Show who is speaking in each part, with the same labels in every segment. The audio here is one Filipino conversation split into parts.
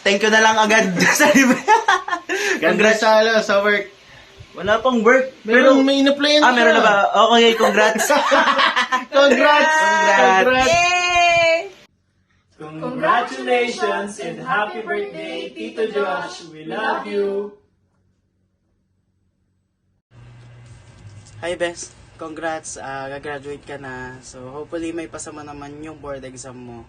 Speaker 1: Thank you na lang agad.
Speaker 2: Congrats sa work.
Speaker 1: Wala pang work.
Speaker 2: Pero may in-applyan ka.
Speaker 1: Meron na ba? Okay, congrats.
Speaker 2: Congrats!
Speaker 1: Congrats.
Speaker 3: Yay!
Speaker 4: Congratulations and happy birthday, Tito Josh. We love you.
Speaker 5: Hi Bes, congrats, gagraduate ka na. So hopefully may pasama naman yung board exam mo.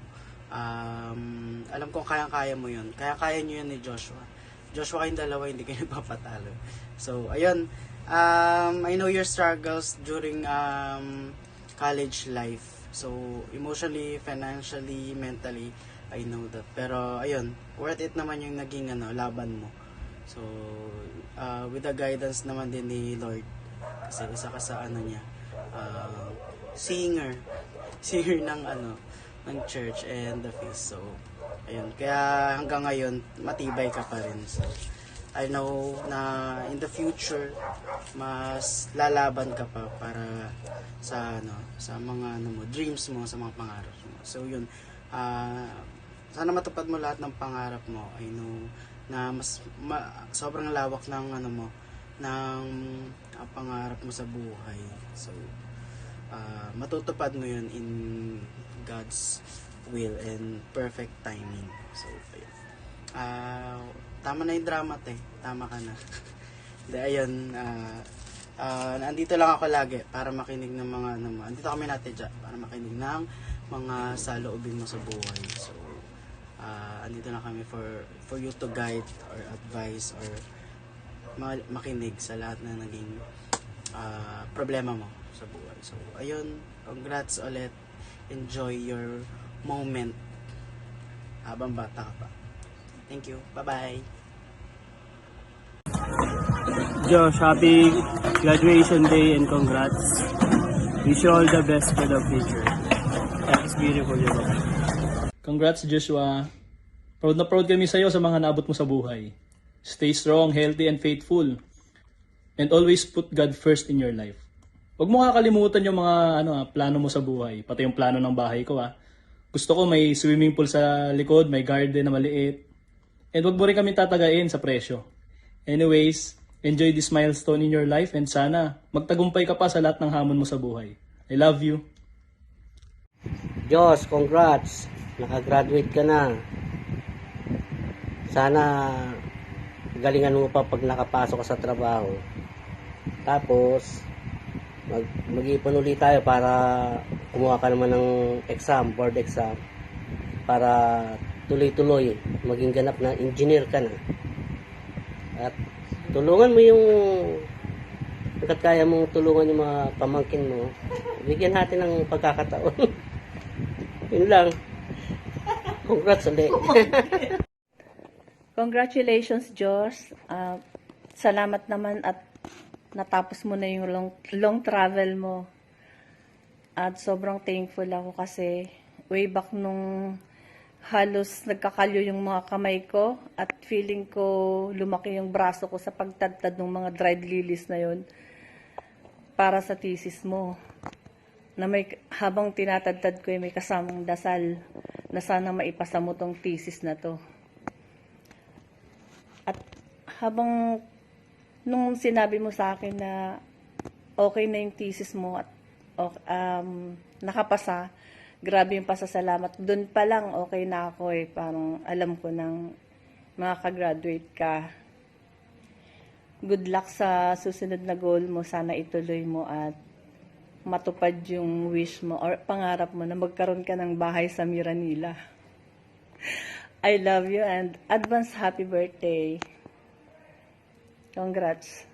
Speaker 5: Alam kong kayang-kaya mo yun. Kaya-kaya nyo yun ni Joshua. Joshua kayong dalawa, hindi kayo papatalo. So ayun, I know your struggles during college life. So emotionally, financially, mentally, I know that. Pero ayun, worth it naman yung naging laban mo. So with the guidance naman din ni Lord. Kasi isa ka sa niya, singer ng church and the feast. So ayun, kaya hanggang ngayon matibay ka pa rin. So I know na in the future mas lalaban ka pa para sa sa mga mo, dreams mo, sa mga pangarap mo. So yun, sana matupad mo lahat ng pangarap mo. I know na sobrang lawak ng mo, ng pangarap mo sa buhay. So matutupad mo yun in God's will and perfect timing. So tama na yung drama, tama ka na. Hindi, ayun, nandito lang ako lagi para makinig ng mga andito kami natin dyan para makinig ng mga saloobin mo sa buhay. So andito na kami for you to guide or advise or makinig sa lahat na naging problema mo sa buhay. So ayun, congrats ulit. Enjoy your moment habang bata ka pa. Thank you. Bye-bye.
Speaker 4: Josh, happy graduation day and congrats. Wish you all the best for the future. That is beautiful, diba?
Speaker 6: Congrats Joshua. Proud na proud kami sa iyo sa mga naabot mo sa buhay. Stay strong, healthy, and faithful. And always put God first in your life. Huwag mo kakalimutan yung mga plano mo sa buhay. Pati yung plano ng bahay ko. Gusto ko may swimming pool sa likod, may garden na maliit. And huwag mo rin kami tatagain sa presyo. Anyways, enjoy this milestone in your life and sana magtagumpay ka pa sa lahat ng hamon mo sa buhay. I love you.
Speaker 7: Diyos, congrats. Nakagraduate ka na. Sana galingan mo pa pag nakapasok ka sa trabaho. Tapos mag-iipon ulit tayo para kumuha ka naman ng exam, board exam, para tuloy-tuloy maging ganap na engineer ka na. At tulungan mo yung hanggat kaya mong tulungan yung mga pamangkin mo. Bigyan natin ng pagkakataon. Yun lang. Congrats ulit.
Speaker 3: Congratulations, Josh. Salamat naman at natapos mo na yung long travel mo. At sobrang thankful ako kasi way back nung halos nagkakalyo yung mga kamay ko at feeling ko lumaki yung braso ko sa pagtadtad ng mga dried lilies na yon para sa thesis mo. Na habang tinatadtad ko may kasamang dasal na sana maipasa mo tong thesis na to. At habang nung sinabi mo sa akin na okay na yung thesis mo at nakapasa, grabe yung pasasalamat. Doon pa lang okay na ako parang alam ko nang makaka-graduate ka. Good luck sa susunod na goal mo. Sana ituloy mo at matupad yung wish mo or pangarap mo na magkaroon ka ng bahay sa Miranila. I love you and advance happy birthday. Congrats.